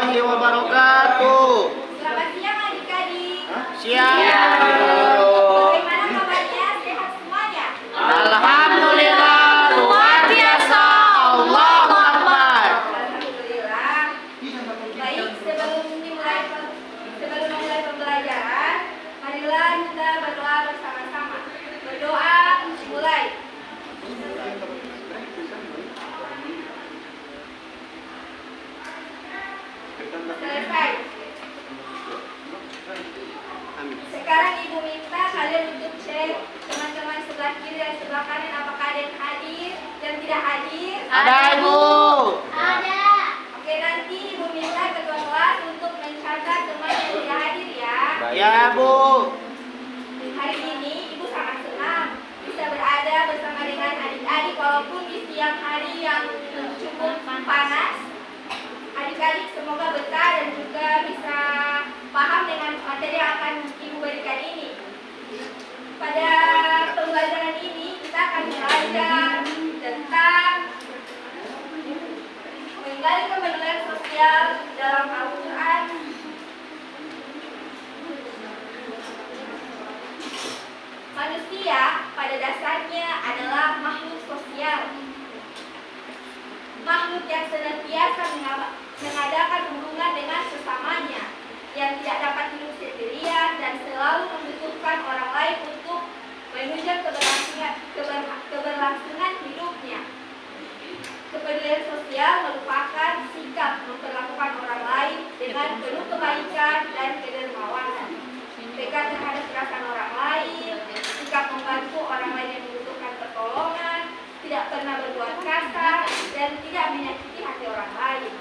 warahmatullahi wabarakatuh. Selamat siang adik-adik. Siang. Bagaimana kabarnya? Sehat semuanya? Alhamdulillah, luar biasa. Allahu Akbar. Alhamdulillah. Baik, sebelum memulai pembelajaran, marilah kita berdoa bersama-sama. Berdoa mulai. Selesai. Sekarang Ibu minta kalian untuk cek teman-teman sebelah kiri dan sebelah kanan apakah ada yang hadir dan tidak hadir. Ada Ibu. Ada. Oke, nanti Ibu minta ketua kelas untuk mencatat teman yang tidak hadir ya. Ya Bu. Hari ini Ibu sangat senang bisa berada bersama dengan adik-adik walaupun di siang hari yang cukup panas. Adik-adik semoga betah dan juga bisa paham dengan materi yang akan Ibu berikan ini. Pada pembelajaran ini kita akan belajar tentang menggali kepedulian sosial dalam Al-Quran. Manusia pada dasarnya adalah makhluk sosial. Makhluk yang senantiasa mengadakan hubungan dengan sesamanya, yang tidak dapat hidup sendirian dan selalu membutuhkan orang lain untuk menunjang keberlangsungan hidupnya. Kepedulian sosial merupakan sikap memperlakukan orang lain dengan penuh kebaikan dan kedermawanan, peka terhadap perasaan orang lain, sikap membantu orang lain yang membutuhkan pertolongan, tidak pernah berbuat kasar, dan tidak menyakiti hati orang lain.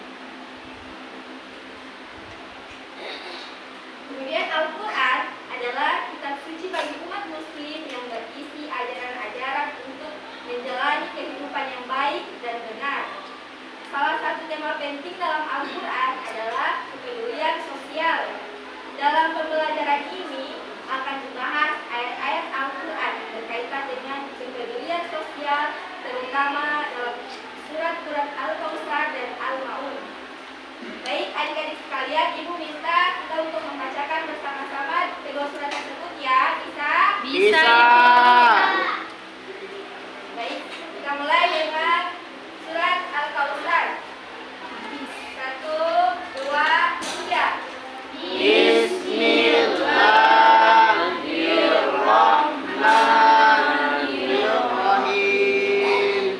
Kemudian Al-Quran adalah kitab suci bagi umat muslim yang berisi ajaran-ajaran untuk menjalani kehidupan yang baik dan benar. Salah satu tema penting dalam Al-Quran adalah kepedulian sosial. Dalam pembelajaran ini akan dibahas ayat-ayat Al-Quran berkaitan dengan kepedulian sosial, terutama dalam surat-surat Al-Kautsar dan Al-Maun. Baik adik-adik sekalian, Ibu minta kita untuk membacakan bersama-sama kedua surat tersebut ya. Bisa? Bisa. Baik, kita mulai dengan surat Al-Kautsar. 1, 2, 3. Bismillahirrahmanirrahim.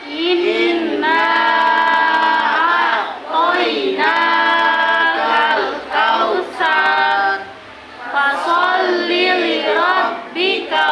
Inna a'toinakal kautsar. Fasholli li rabbika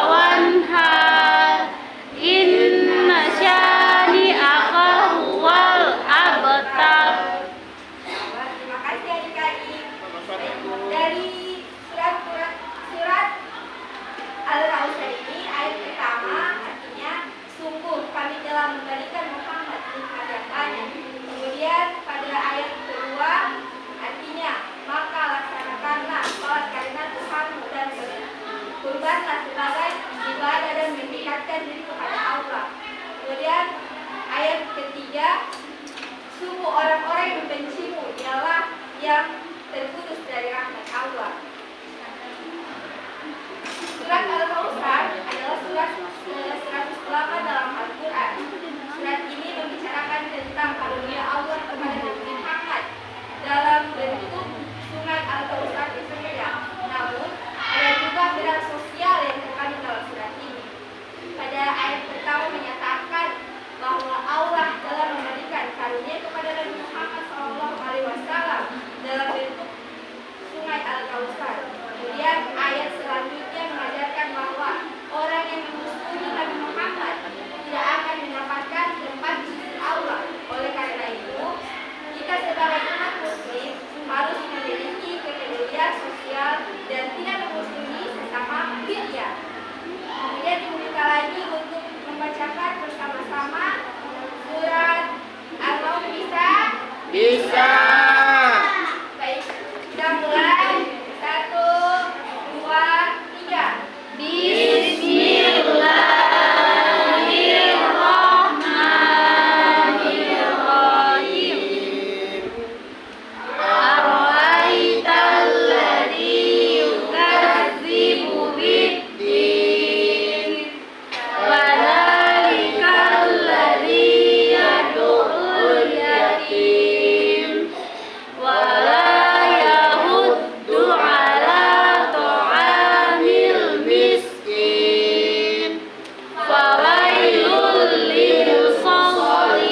fawailul lil musallin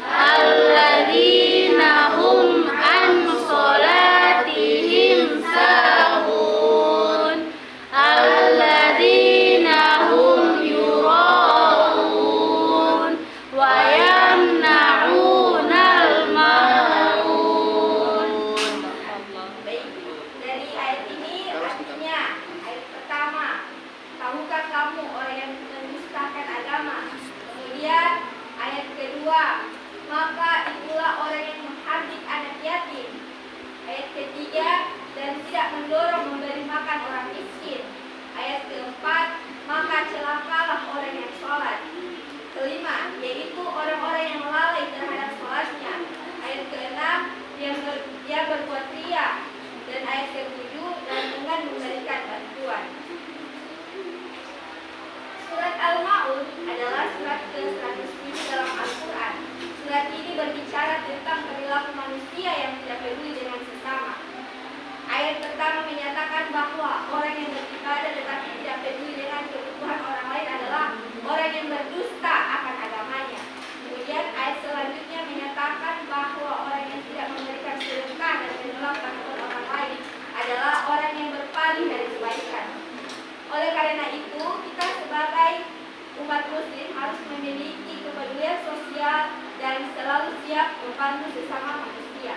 alladzina hum an sholatihim sahun alladzina hum yura'un wa yamna'unal ma'un. Baik, dari ayat ini artinya ayat pertama, tahukah kamu orang yang mendustakan agama? Kemudian ayat kedua, maka itulah orang yang menghardik anak yatim. Ayat ketiga, dan tidak mendorong memberi makan orang miskin. Ayat keempat, maka celakalah orang yang sholat. Kelima, yaitu orang-orang yang lalai terhadap sholatnya. Ayat keenam, dia berbuat ria. Dan ayat ketujuh, dan dengan memberikan bantuan. Surat Al-Ma'un adalah surat ke-107 dalam Al-Quran. Surat ini berbicara tentang perilaku manusia yang tidak peduli dengan sesama. Ayat pertama menyatakan bahwa orang yang beribadah tetapi tidak peduli dengan kebutuhan orang lain adalah orang yang berdusta akan agamanya. Kemudian ayat selanjutnya menyatakan bahwa orang yang tidak memberikan sedekah dan menolak bantuan orang lain adalah orang yang berpaling dari kebaikan. Oleh karena itu, kita sebagai umat muslim harus memiliki kepedulian sosial dan selalu siap membantu sesama manusia.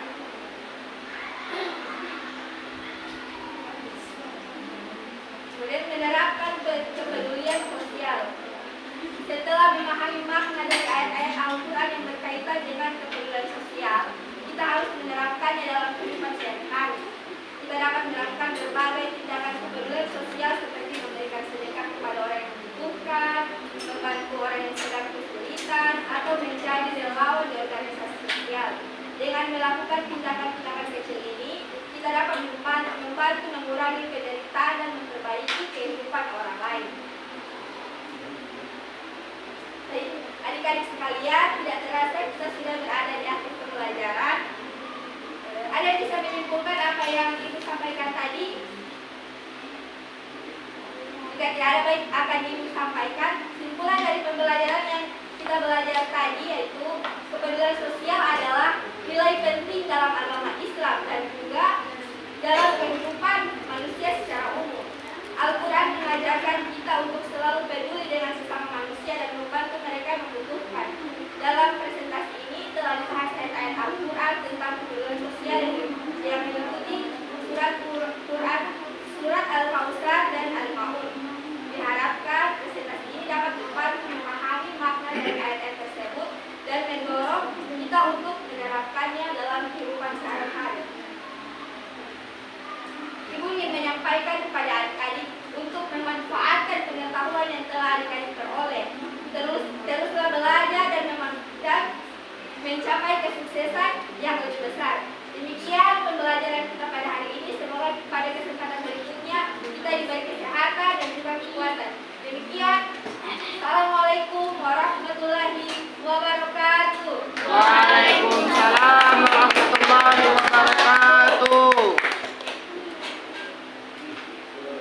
Kemudian menerapkan kepedulian sosial. Setelah memahami makna dari ayat-ayat Al-Quran yang berkaitan dengan kepedulian sosial, kita harus menerapkannya dalam kehidupan sehari-hari. Kita dapat melakukan berbagai tindakan kepedulian sosial seperti memberikan sedekah kepada orang yang membutuhkan, membantu orang yang sedang kesulitan, atau menjadi relawan di organisasi sosial. Dengan melakukan tindakan-tindakan kecil ini, kita dapat membantu mengurangi penderitaan dan memperbaiki kehidupan orang lain. Adik-adik sekalian, tidak terasa kita sudah berada di akhir pembelajaran. Ada yang bisa menyimpulkan apa yang Ibu sampaikan tadi? Jika tidak ada, baik akan Ibu sampaikan. Simpulan dari pembelajaran yang kita belajar tadi yaitu kepedulian sosial adalah nilai penting dalam agama Islam dan juga dalam kehidupan manusia secara umum. Al-Quran mengajarkan kita untuk selalu peduli dengan sesama manusia dan membantu mereka yang membutuhkan. Dalam presentasi ini telah dibahas ayat-ayat Al-Quran tentang kepedulian sosial yang meliputi surat Al-Kautsar dan Al-Ma'un.